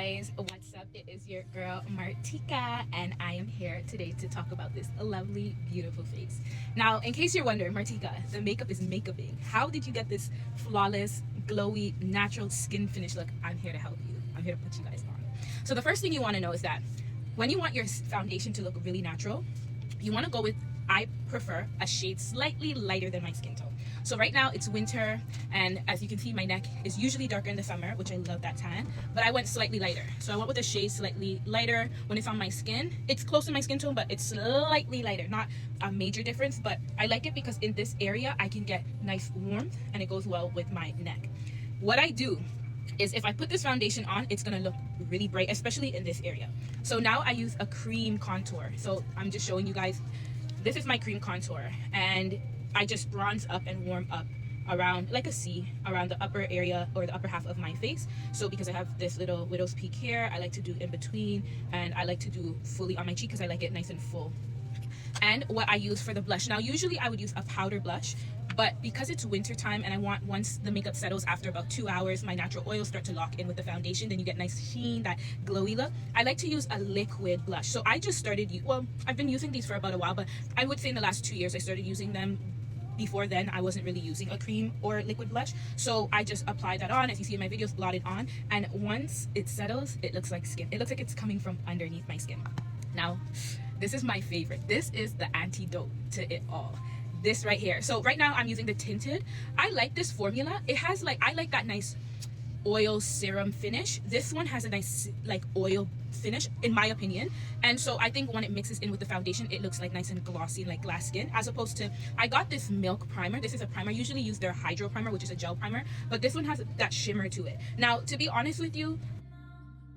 guys, what's up? It is your girl Martika, and I am here today to talk about this lovely, beautiful face. Now, in case you're wondering, Martika, the makeup is makeuping. How did you get this flawless, glowy, natural skin finish look? I'm here to help you. I'm here to put you guys on. So the first thing you want to know is that when you want your foundation to look really natural, you want to go with, I prefer a shade slightly lighter than my skin tone. So right now it's winter, and as you can see, my neck is usually darker in the summer, which I love that tan, but I went slightly lighter. So I went with a shade slightly lighter. When it's on my skin, it's close to my skin tone, but it's slightly lighter, not a major difference, but I like it because in this area I can get nice warmth and it goes well with my neck. What I do is if I put this foundation on, it's gonna look really bright, especially in this area. So now I use a cream contour. So I'm just showing you guys, this is my cream contour, and I just bronze up and warm up around like a C, around the upper area or the upper half of my face. So because I have this little widow's peak here, I like to do in between, and I like to do fully on my cheek because I like it nice and full. And what I use for the blush, now usually I would use a powder blush, but because it's winter time and I want, once the makeup settles after about 2 hours, my natural oils start to lock in with the foundation, then you get nice sheen, that glowy look. I like to use a liquid blush. So I just started, well, I've been using these for about a while, but I would say in the last 2 years I started using them. Before then, I wasn't really using a cream or liquid blush, so I just applied that on. As you see in my videos, blot it on, and once it settles, it looks like skin. It looks like it's coming from underneath my skin. Now, this is my favorite. This is the antidote to it all. This right here. So right now I'm using the tinted. I like this formula. It has like, I like that nice oil serum finish. This one has a nice like oil finish in my opinion, and so I think when it mixes in with the foundation, it looks like nice and glossy, like glass skin, as opposed to, I got this Milk primer. This is a primer. I usually use their Hydro primer, which is a gel primer, but this one has that shimmer to it. Now, to be honest with you,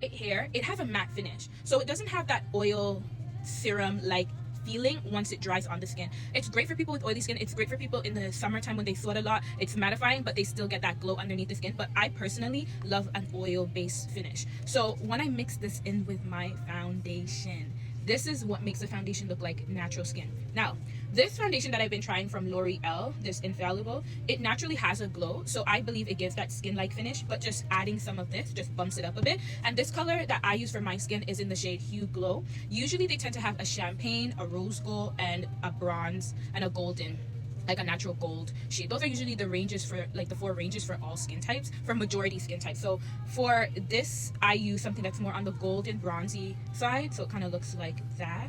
it has a matte finish, so it doesn't have that oil serum like feeling once it dries on the skin. It's great for people with oily skin. It's great for people in the summertime when they sweat a lot. It's mattifying, but they still get that glow underneath the skin. But I personally love an oil based finish. So when I mix this in with my foundation, this is what makes the foundation look like natural skin. Now, this foundation that I've been trying from L'Oreal, this Infallible, it naturally has a glow, so I believe it gives that skin-like finish, but just adding some of this just bumps it up a bit. And this color that I use for my skin is in the shade Hue Glow. Usually they tend to have a champagne, a rose gold, and a bronze, and a golden, like a natural gold shade. Those are usually the ranges for, like the 4 ranges for all skin types, for majority skin types. So for this, I use something that's more on the golden bronzy side, so it kind of looks like that.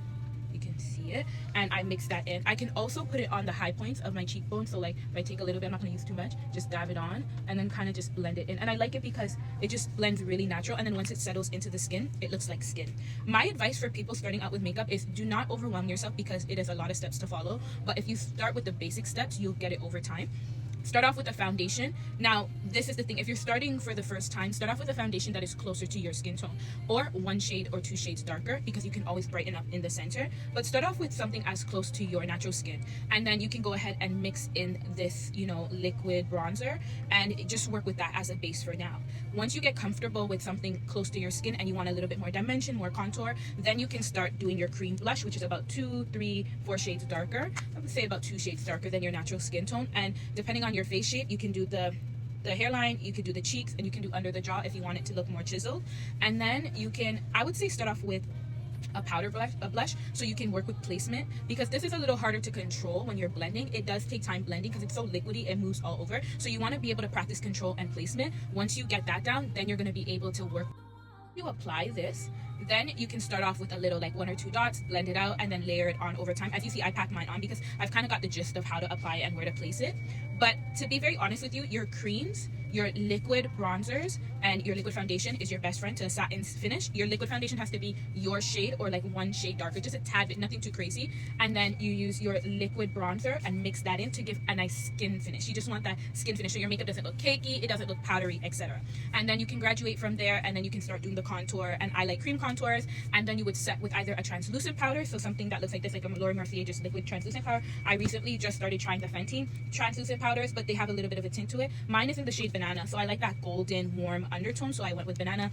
You can see it, and I mix that in. I can also put it on the high points of my cheekbone, so like if I take a little bit, I'm not going to use too much, just dab it on and then kind of just blend it in. And I like it because it just blends really natural, and then once it settles into the skin, it looks like skin. My advice for people starting out with makeup is do not overwhelm yourself, because it is a lot of steps to follow, but if you start with the basic steps, you'll get it over time. Start off with a foundation. Now, this is the thing. If you're starting for the first time, start off with a foundation that is closer to your skin tone, or 1 shade or 2 shades darker, because you can always brighten up in the center. But start off with something as close to your natural skin, and then you can go ahead and mix in this, liquid bronzer, and just work with that as a base for now. Once you get comfortable with something close to your skin and you want a little bit more dimension, more contour, then you can start doing your cream blush, which is about 2, 3, 4 shades darker. I would say about 2 shades darker than your natural skin tone, and depending on your face shape, you can do the hairline, you can do the cheeks, and you can do under the jaw if you want it to look more chiseled. And then you can, I would say, start off with a powder blush, so you can work with placement, because this is a little harder to control when you're blending. It does take time blending because it's so liquidy, it moves all over, so you want to be able to practice control and placement. Once you get that down, then you're going to be able to work. You apply this, then you can start off with a little, like 1 or 2 dots, blend it out, and then layer it on over time. As you see, I pack mine on because I've kind of got the gist of how to apply it and where to place it. But to be very honest with you, your creams, your liquid bronzers, and your liquid foundation is your best friend to a satin finish. Your liquid foundation has to be your shade, or like 1 shade darker, just a tad bit, nothing too crazy. And then you use your liquid bronzer and mix that in to give a nice skin finish. You just want that skin finish, so your makeup doesn't look cakey, it doesn't look powdery, etc. And then you can graduate from there, and then you can start doing the contour. And I like cream contours, and then you would set with either a translucent powder, so something that looks like this, like a Laura Mercier just liquid translucent powder. I recently just started trying the Fenty translucent powders, but they have a little bit of a tint to it. Mine is in the shade Banana, so I like that golden warm undertone, so I went with Banana.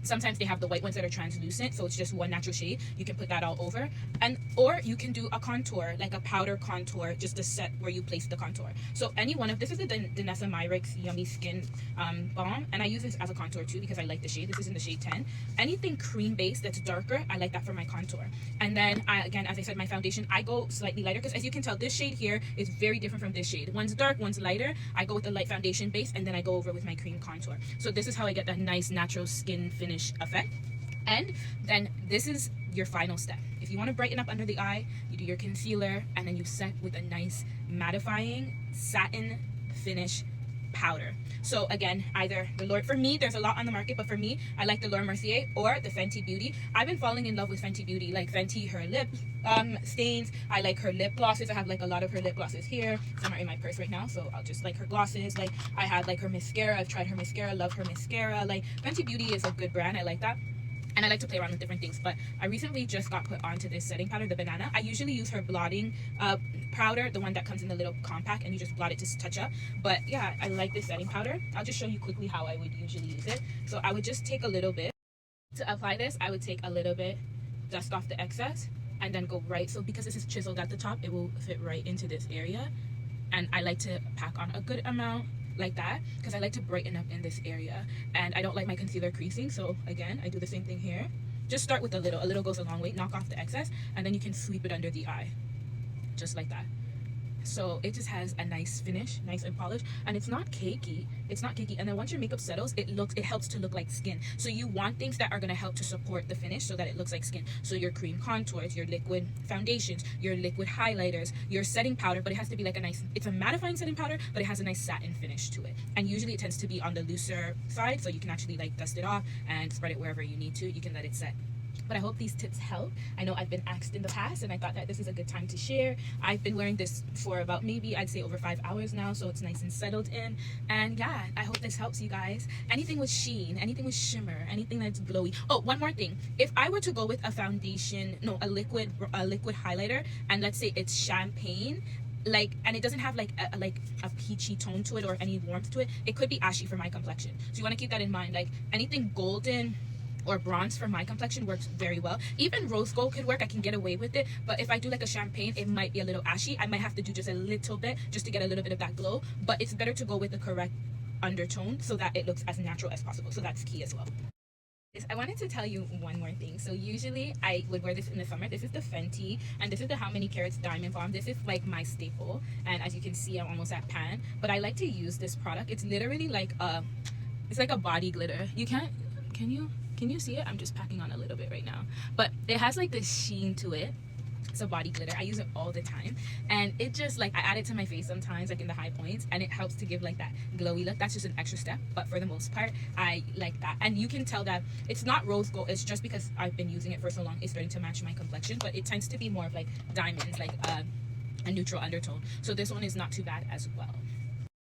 Sometimes they have the white ones that are translucent, so it's just one natural shade. You can put that all over, and or you can do a contour, like a powder contour, just a set where you place the contour. So any one of this is the Danessa Myricks Yummy Skin Balm, and I use this as a contour too because I like the shade. This is in the shade 10. Anything cream based that's darker, I like that for my contour. And then again, as I said, my foundation, I go slightly lighter because as you can tell, this shade here is very different from this shade. One's dark, one's lighter. I go with the light foundation base, and then I go over with my cream contour. So this is how I get that nice natural skin finish effect. And then this is your final step. If you want to brighten up under the eye, you do your concealer, and then you set with a nice mattifying satin finish powder. So again, either the Laura, for me, there's a lot on the market, but for me, I like the Laura Mercier or the Fenty Beauty. I've been falling in love with Fenty Beauty, like Fenty, her lip stains. I like her lip glosses. I have like a lot of her lip glosses here. Some are in my purse right now, so I'll just like her glosses. Like I had like her mascara. I've tried her mascara, love her mascara. Like Fenty Beauty is a good brand. I like that. And I like to play around with different things, but I recently just got put onto this setting powder, the Banana. I usually use her blotting powder, the one that comes in the little compact, and you just blot it to touch up. But yeah, I like this setting powder. I'll just show you quickly how I would usually use it. So I would just take a little bit. To apply this, I would take a little bit, dust off the excess, and then go right. So because this is chiseled at the top, it will fit right into this area. And I like to pack on a good amount like that because I like to brighten up in this area, and I don't like my concealer creasing. So again, I do the same thing here. Just start with a little goes a long way. Knock off the excess, and then you can sweep it under the eye just like that. So it just has a nice finish, nice and polished, and it's not cakey. And then once your makeup settles, it helps to look like skin. So you want things that are going to help to support the finish so that it looks like skin. So your cream contours, your liquid foundations, your liquid highlighters, your setting powder, but it has to be like it's a mattifying setting powder, but it has a nice satin finish to it. And usually it tends to be on the looser side, so you can actually like dust it off and spread it wherever you need to. You can let it set. But I hope these tips help. I know I've been asked in the past, and I thought that this is a good time to share. I've been wearing this for about maybe I'd say over 5 hours now, so it's nice and settled in. And yeah, I hope this helps you guys. Anything with sheen, anything with shimmer, anything that's glowy. Oh, one more thing. If I were to go with a foundation, no, a liquid highlighter, and let's say it's champagne, and it doesn't have like a peachy tone to it or any warmth to it, it could be ashy for my complexion. So you want to keep that in mind. Like anything golden or bronze for my complexion works very well. Even rose gold could work. I can get away with it. But if I do like a champagne, it might be a little ashy. I might have to do just a little bit just to get a little bit of that glow. But it's better to go with the correct undertone so that it looks as natural as possible. So that's key as well. I wanted to tell you one more thing. So usually I would wear this in the summer. This is the Fenty, and this is the How Many Carats Diamond Balm. This is like my staple, and as you can see, I'm almost at pan. But I like to use this product. It's literally like it's like a body glitter. Can you see it? I'm just packing on a little bit right now, but it has like this sheen to it. It's a body glitter. I use it all the time, and it just like I add it to my face sometimes, like in the high points, and it helps to give like that glowy look. That's just an extra step, but for the most part, I like that. And you can tell that it's not rose gold. It's just because I've been using it for so long, it's starting to match my complexion, but it tends to be more of like diamonds, like a neutral undertone. So this one is not too bad as well.